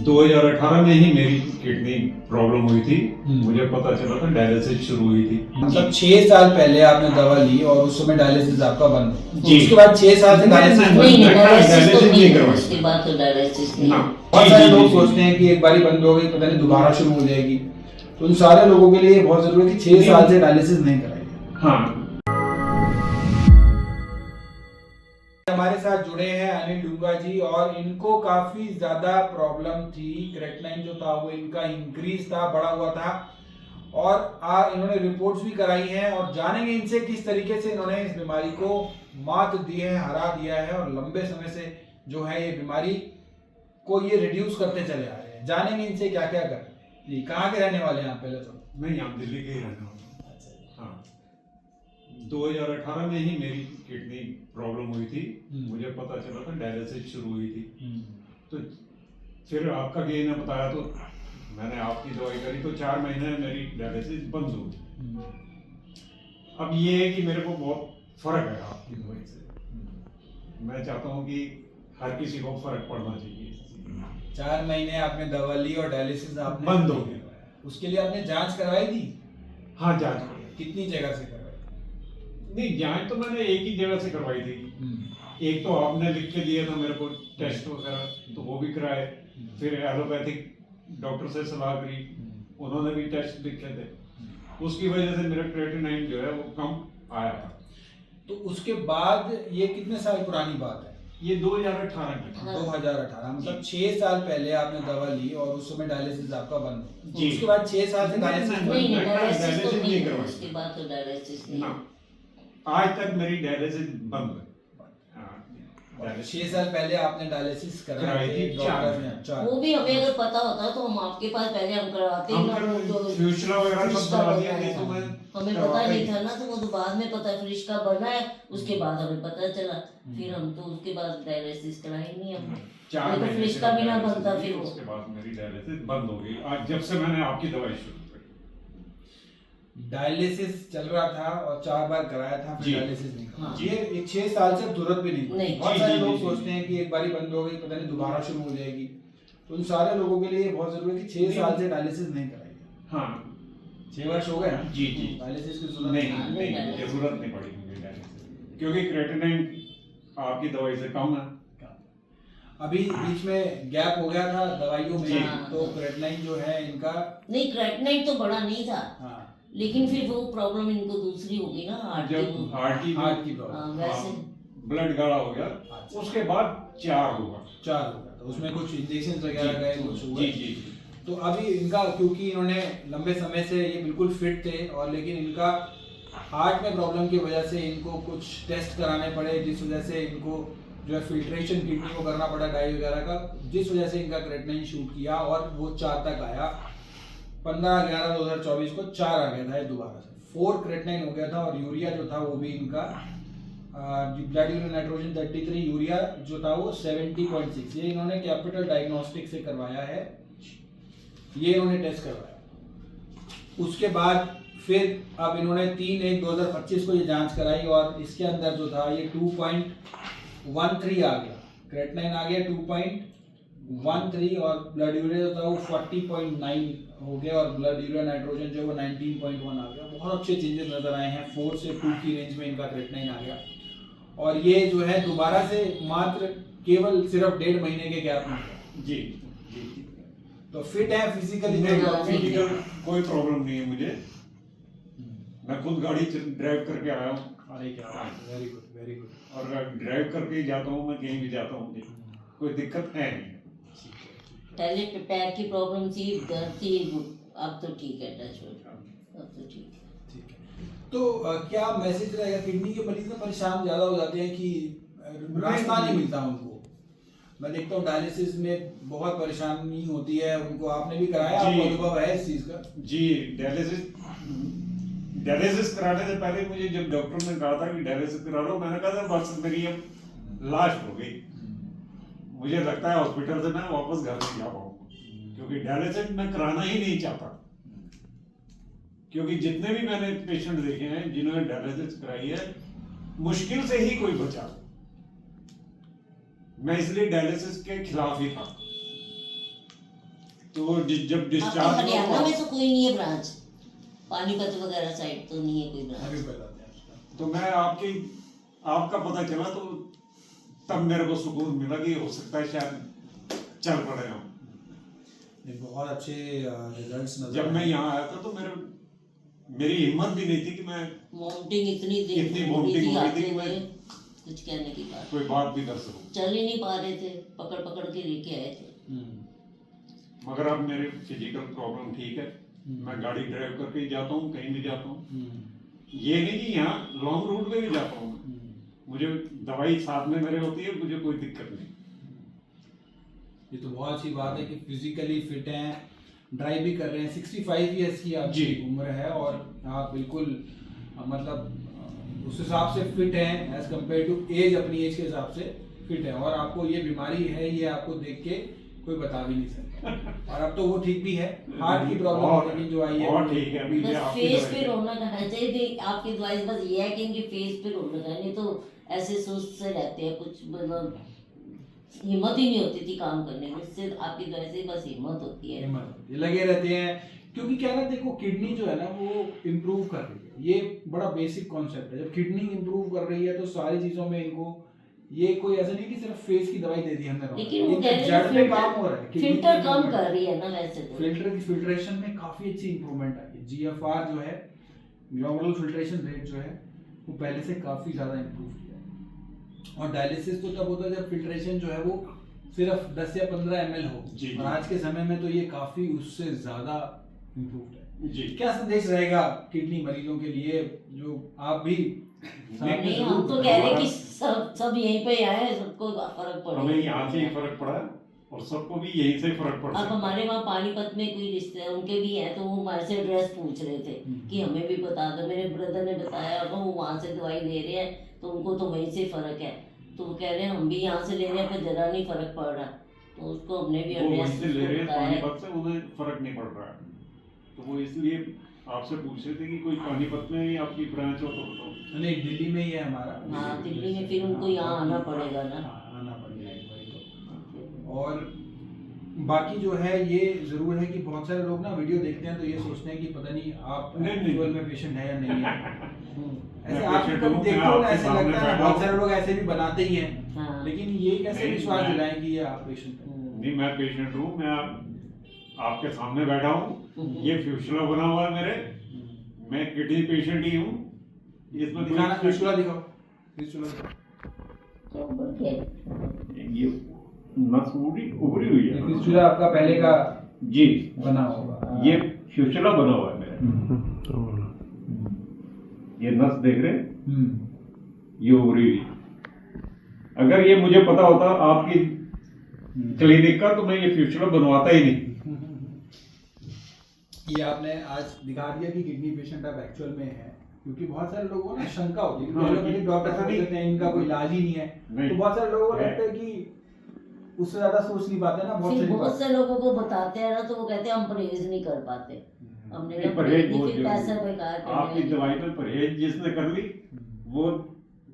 2018 में ही मेरी kidney problem हुई थी। मुझे पता चला था डायलिसिस शुरू हुई थी। मतलब 6 साल पहले आपने दवा ली और उस समय डायलिसिस आपका बंद हो। जी। उसके बाद 6 साल से डायलिसिस नहीं डायलिसिस तो नहीं करवाई। उसके बाद तो डायलिसिस नहीं। बहुत सारे लोग सोचते हैं कि एक बारी बंद हो गई पता नहीं दोबारा शुरू हो जाएगी, तो उन सारे लोगों के लिए बहुत जरूरी है कि 6 साल से डायलिसिस नहीं कराइए। हाँ। हमारे साथ जुड़े हैं अनिल डूंगा जी और इनको काफी ज्यादा प्रॉब्लम थी। क्रेटनाइन जो था वो इनका इंक्रीज था, बढ़ा हुआ था और इन्होंने रिपोर्ट्स भी कराई हैं और जानेंगे इनसे किस तरीके से इन्होंने इस बीमारी को मात दी है, हरा दिया है और लंबे समय से जो है ये बीमारी को ये रिड्यूस करते चले आ रहे हैं। जानेंगे इनसे क्या क्या कर जी। कहाँ के रहने वाले हैं आप? पहले तो मैं यहाँ दिल्ली के ही रहने वाला हूँ। हाँ। 2018 में ही मेरी किडनी प्रॉब्लम हुई थी। मुझे पता चला था डायलिसिस शुरू हुई थी। तो फिर आपका गेन ने बताया तो मैंने आपकी दवाई करी तो 4 महीने में मेरी डायलिसिस बंद हो गई। अब ये है कि मेरे को बहुत फर्क है आपकी दवाई से। मैं चाहता हूँ कि हर किसी को फर्क पड़ना चाहिए। 4 महीने आपने दवा ली और डायलिसिस आपने बंद हो गया। उसके लिए आपने जांच करवाई थी? हाँ, जांच करवाई। कितनी जगह से करवाई? नहीं, जांच तो मैंने एक ही जगह से करवाई थी। एक तो आपने लिख के दिया था मेरे को टेस्ट वगैरह, तो वो भी कराए। फिर एलोपैथिक डॉक्टर से सलाह करी, उन्होंने भी टेस्ट लिखे थे। उसकी वजह से मेरा क्रेटिनाइन जो है वो कम आया था। तो उसके बाद ये कितने साल पुरानी बात है? ये 2018 की था। 2018 मतलब 6 साल पहले आपने दवा ली और उस समय डायलिसिस आपका बंद हो। जी। उसके बाद 6 साल से डायलिसिस नहीं बंद। डायलिसिस तो नहीं नहीं करवाई। उसके बाद तो डायलिसिस नहीं। ना, आज तक मेरी डायलिसिस बंद है। हाँ, 6 साल पहले आपने डायलिसिस कराई थी डॉक्टर ने। अच्छा, वो भी हमें अगर पता होता तो हम आपके पास पहले हम करवाते हम ना। वो जो फ्यूचर वगैरह सब फ्रिश्का करा दिया, बना नहीं तो है। मैं हमें पता नहीं था ना, तो वो तो बाद में पता फ्रिज का बना है, उसके बाद हमें पता चला। फिर हम तो उसके बाद डायलिसिस कराए नहीं हमने। 4 तो महीने फ्रिज से का भी ना डायलिसिस बनता की, फिर वो। उसके बाद मेरी डायलिसिस बंद हो गई आज जब से मैंने आपकी दवाई शुरू करी। डायलिसिस चल रहा था और 4 बार कराया था, जी। फिर डायलिसिस नहीं हाँ। ये 6 साल से तुरंत भी नहीं। नहीं। बहुत जी, सारे जी, लोग जी, सोचते हैं कि एक बारी बंद हो गई पता नहीं दोबारा शुरू हो जाएगी, तो उन सारे लोगों के लिए बहुत जरूरी है कि 6 साल से डायलिसिस नहीं कराइए। हाँ 6 वर्ष हो गए ना? जी जी। डायलिसिस की जरूरत नहीं नहीं, नहीं, डायलिसिस। जरूरत नहीं पड़ी मुझे डायलिसिस, क्योंकि क्रेटिनाइन आपकी दवाई से कम है। अभी बीच में गैप हो गया था दवाइयों जी। में, तो क्रेटनाइन जो है इनका नहीं क्रेटनाइन तो बड़ा नहीं था, हाँ, लेकिन फिर वो प्रॉब्लम इनको दूसरी हो गई ना, हार्ट जब की। हार्ट हार्ट की हाँ, प्रॉब्लम वैसे ब्लड गाढ़ा हो गया, अच्छा। उसके बाद 4 हुआ। 4 हो गया, तो उसमें कुछ इंजेक्शन वगैरह गए, कुछ हुए। जी जी जी। तो अभी इनका क्योंकि इन्होंने लंबे समय से ये बिल्कुल फिट थे और लेकिन इनका हार्ट में प्रॉब्लम की वजह से इनको कुछ टेस्ट कराने पड़े, जिस वजह से इनको जो है फिल्ट्रेशन किडनी को करना पड़ा डाई वगैरह का, जिस वजह से इनका क्रेटनाइन शूट किया और वो 4 तक आया। 15/11/2024 को 4 आ गया था ये दोबारा से, 4 क्रेटनाइन हो गया था और यूरिया जो था वो भी इनका ब्लड यूरिन नाइट्रोजन 33, यूरिया जो था वो 70.6। ये इन्होंने कैपिटल डायग्नोस्टिक से करवाया है, ये इन्होंने टेस्ट करवाया। उसके बाद फिर अब इन्होंने 3/1/2025 को ये जांच कराई और इसके अंदर जो था ये 2.13 आ गया, क्रेटनाइन आ गया 2.13 और ब्लड यूरिया जो था वो 40.9 हो गया और ब्लड यूरिया नाइट्रोजन जो है वो 19.1 आ गया। बहुत अच्छे चेंजेस नजर आए हैं, 4 से 2 की रेंज में इनका क्रेटनाइन आ गया और ये जो है दोबारा से मात्र केवल सिर्फ 1.5 महीने के गैप में जी जी। तो फिट है फिजिकली। फिजिकल कोई प्रॉब्लम नहीं है मुझे, मैं खुद गाड़ी ड्राइव करके आया हूँ। अरे क्या, वेरी गुड वेरी गुड। और ड्राइव करके ही जाता हूँ, मैं कहीं भी जाता हूँ, कोई दिक्कत है नहीं। पहले पैर की प्रॉब्लम थी, दर्द थी, अब तो ठीक है, टच वुड, अब तो ठीक है। ठीक है, तो क्या मैसेज रहेगा? किडनी के मरीज में परेशान ज्यादा हो जाते हैं कि रास्ता नहीं मिलता उनको। मैं देखता हूँ डायलिसिस में बहुत परेशानी होती है उनको, आपने भी कराया, जी। आपको अनुभव है इस चीज का? जी, डायलिसिस कराने से पहले मुझे जब डॉक्टर ने कहा था कि डायलिसिस करा लो, मैंने कहा था बस मेरी अब लास्ट हो गई, मुझे लगता है हॉस्पिटल से मैं वापस घर नहीं जा पाऊंगा, क्योंकि डायलिसिस मैं कराना ही नहीं चाहता। क्योंकि जितने भी मैंने पेशेंट देखे हैं जिन्होंने डायलिसिस कराई है, मुश्किल से ही कोई बचा। मैं इसलिए डायलिसिस के खिलाफ ही था तो जब आपके डिस्चार्ज हरियाणा में तो कोई नहीं है ब्रांच, पानीपत वगैरह साइड तो नहीं है कोई ब्रांच। अभी बताते हैं उसका। तो मैं आपका पता चला तो तब मेरे को सुकून मिला कि हो सकता है शायद चल पड़े हम। नहीं, बहुत अच्छे रिजल्ट्स नजर जब मैं आए। यहाँ आया था तो मेरी हिम्मत भी नहीं थी कि मैं वॉमिटिंग इतनी देर इतनी हो रही vomiting थी हो रही आते थी कि हुए, मैं कुछ कहने की बात। कोई बात भी कर सकूं। चल ही नहीं पा रहे थे, पकड़ पकड़ के लेके आए थे। मगर अब मेरे फिजिकल प्रॉब्लम ठीक है, मैं गाड़ी ड्राइव करके ही जाता हूँ, कहीं भी जाता हूँ। ये नहीं कि यहाँ लॉन्ग रूट पे भी जाता हूँ, मुझे दवाई साथ में मेरे होती है, मुझे कोई दिक्कत नहीं। ये तो बहुत अच्छी बात है कि फिजिकली फिट हैं, ड्राइव भी कर रहे हैं। 65 ईयर्स की आपकी जी। उम्र है और आप बिल्कुल मतलब उस हिसाब से फिट हैं एज कम्पेयर टू एज, अपनी एज के हिसाब से फिट है। और आपको ये बीमारी है, ये आपको देख के कोई बता भी नहीं सकता। और अब तो वो ठीक भी है, हार्ट की प्रॉब्लम लेकिन जो आई है बहुत ठीक है। अभी मुझे बस आपकी फेस दवाई पे है। रौनक आना चाहिए थी। आपकी एडवाइस बस ये है कि इनके फेस पे रौनक है, नहीं तो ऐसे सुस्त से रहते हैं, कुछ मतलब हिम्मत ही नहीं होती थी काम करने की। इससे आपकी दवाई से बस हिम्मत होती है। ये लगे रहते हैं। क्योंकि क्या है ना, देखो किडनी जो है ना वो इम्प्रूव कर रही है, ये बड़ा बेसिक कॉन्सेप्ट है। जब किडनी इम्प्रूव कर रही है तो सारी चीजों में इनको, ये कोई ऐसा नहीं कि सिर्फ फेस की दवाई दे दी हमने, लेकिन वो इनके कह रहे जड़ पे हैं काम हो रहा है। किडनी फिल्टर की कम improvement। कर रही है ना वैसे तो। फिल्टर की फिल्ट्रेशन में काफी अच्छी इंप्रूवमेंट आई है। जीएफआर जो है, ग्लोमेरुलर फिल्ट्रेशन रेट जो है, वो पहले से काफी ज्यादा इंप्रूव किया है। और डायलिसिस तो तब होता है जब फिल्ट्रेशन जो है वो सिर्फ 10 या 15 ml हो, जी। और आज के समय में तो ये काफी उससे ज्यादा इम्प्रूव्ड है। जी। क्या संदेश रहेगा किडनी मरीजों के लिए, जो आप भी साथ में नहीं, जरूर हम तो बताएं। कह रहे हैं कि सब यहीं पे आए, सबको फर्क पड़े। हमें यहाँ से ही फर्क पड़ा और सबको भी यहीं से फर्क पड़ अब सकता है। हमारे वहाँ पानीपत में कोई रिश्ते उनके भी हैं, तो वो हमारे से एड्रेस पूछ रहे थे कि हमें भी बता दो। मेरे ब्रदर ने बताया, अब वो वहाँ से दवाई ले रहे हैं तो उनको तो वहीं से फर्क है। तो वो कह रहे हैं हम भी यहाँ से ले रहे हैं पर जरा नहीं फर्क पड़ रहा। तो उसको हमने भी वो वहीं से ले रहे हैं बताया। पानीपत से, उन्हें फर्क नहीं पड़ रहा है। तो वो इसलिए आपसे पूछ रहे थे कि कोई पानीपत में ही आपकी ब्रांच हो तो। नहीं, दिल्ली में ही है हमारा। हाँ, दिल्ली में फिर उनको यहाँ आना पड़ेगा ना। हाँ, आना पड़ेगा एक बारी तो। और बाकी जो है ये जरूर है कि बहुत सारे लोग ना वीडियो देखते हैं तो ये सोचते हैं कि पता नहीं आप नहीं। एक्चुअल में पेशेंट है या नहीं है। ऐसे मैं आप patient कभी हूँ, देखते मैं हो ना, आपके ऐसे सामने लगता है ना, बैठा बहुत हूँ। सारे लोग ऐसे भी बनाते ही हैं। हाँ। लेकिन ये कैसे नहीं, विश्वास मैं- दिलाएं कि ये आप पेशेंट हैं। नहीं, मैं पेशेंट हूँ, मैं आपके सामने बैठा हूँ। ये फ्यूचर बना हुआ है मेरे, मैं किडनी पेशेंट ही हूँ। इसमें दिखाना, कोई फिस्टुला दिखाओ, फिस्टुला दिखाओ। तो बढ़ गया। ये नस उभरी हुई है। फिस्टुला आपका पहले का जी, बना होगा। ये फ्यूचर बना हुआ है मेरे। ये नस देख रहे हैं, ये उभरी हुई। अगर ये मुझे पता होता आपकी क्लिनिक का, तो मैं ये फ्यूचर बनवाता ही नहीं। ये आपने आज दिखा दिया कि किडनी पेशेंट आप एक्चुअल में है। क्योंकि बहुत सारे लोगों को ना शंका होती है कि एलोपैथिक डॉक्टर ऐसा नहीं। कहते हैं इनका कोई इलाज ही नहीं है। नहीं। तो बहुत सारे लोगों को है। लगता है कि उससे ज्यादा सोच नहीं पाते ना, बहुत फिर सारी बहुत बात। से लोगों को बताते हैं ना तो वो कहते हैं हम परहेज नहीं कर पाते। हमने नहीं, कहा परहेज परहेज नहीं, बहुत फिर पैसा जरूरी बेकार है। आपकी करने दवाई में परहेज जिसने कर ली वो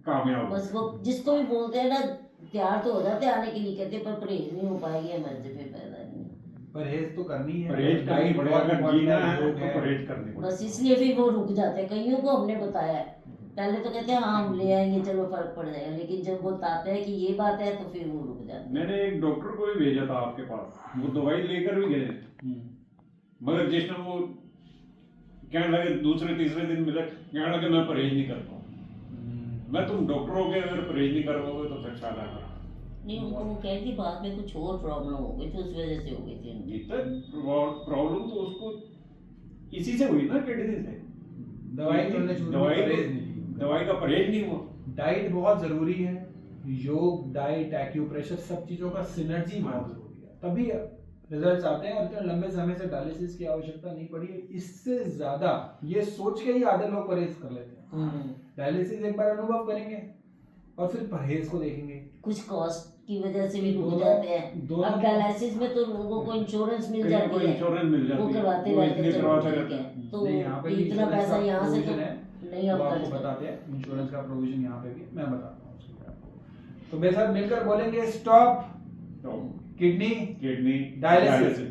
कामयाब हो। बस वो जिसको भी बोलते हैं ना तैयार तो हो जाते हैं आने के लिए, कहते हैं पर परहेज नहीं हो पाएगी, हमारे फिर फायदा नहीं है। परहेज तो करनी है, परहेज करनी डाइट पड़ेगा, बहुत अगर जीना है important तो परहेज करनी पड़ेगा। बस इसलिए फिर वो रुक जाते हैं। कईयों को हमने बताया है, पहले तो कहते हैं हाँ हम ले आएंगे चलो फर्क पड़ जाएगा, लेकिन जब वो बताते हैं कि ये बात है तो फिर वो रुक जाते हैं। मैंने एक डॉक्टर को भी भेजा था आपके पास, वो दवाई लेकर भी गए, मगर जिस टाइम वो कहने लगे, दूसरे तीसरे दिन मिले, कहने लगे मैं परहेज नहीं कर पाऊँ। मैं तुम डॉक्टर हो गए, अगर परहेज नहीं कर पाओगे तो फिर फायदा क्या? नहीं, उनको वो कह थी बाद में कुछ और प्रॉब्लम हो गई थी, उस वजह से हो गई थी उनकी। प्रॉब्लम तो उसको इसी से हुई ना, किडनी से। दवाई तो हमने शुरू में दवाई परहेज नहीं की। दवाई का परहेज नहीं हुआ। डाइट बहुत जरूरी है। योग, डाइट, एक्यूप्रेशर, सब चीजों का सिनर्जी बहुत जरूरी है, तभी रिजल्ट्स आते हैं। और इतने लंबे समय से डायलिसिस की आवश्यकता नहीं पड़ी है। इससे ज्यादा ये सोच के ही आधे लोग परहेज कर लेते हैं। डायलिसिस एक बार अनुभव करेंगे और फिर परहेज को देखेंगे। कुछ कॉस्ट की वजह से भी रुक दोनों- जाते हैं। दोनों- अब डायलिसिस में तो लोगों को इंश्योरेंस मिल जाती है, इंश्योरेंस मिल जाती वो है, करवाते वो रहते इसलिए हैं, करवाते चलो रहते ठीक हैं। है। तो नहीं, यहाँ पे भी इतना इंश्योरेंस पैसा का यहाँ से तो provision है, नहीं आप वो कर आपको सकते। बताते हैं। इंश्योरेंस का प्रोविजन यहाँ पे भी मैं बताता हूँ उसके लिए आपको। तो मेरे साथ मिलकर बोलेंगे स्टॉप तो किडनी किडनी डायलिसिस।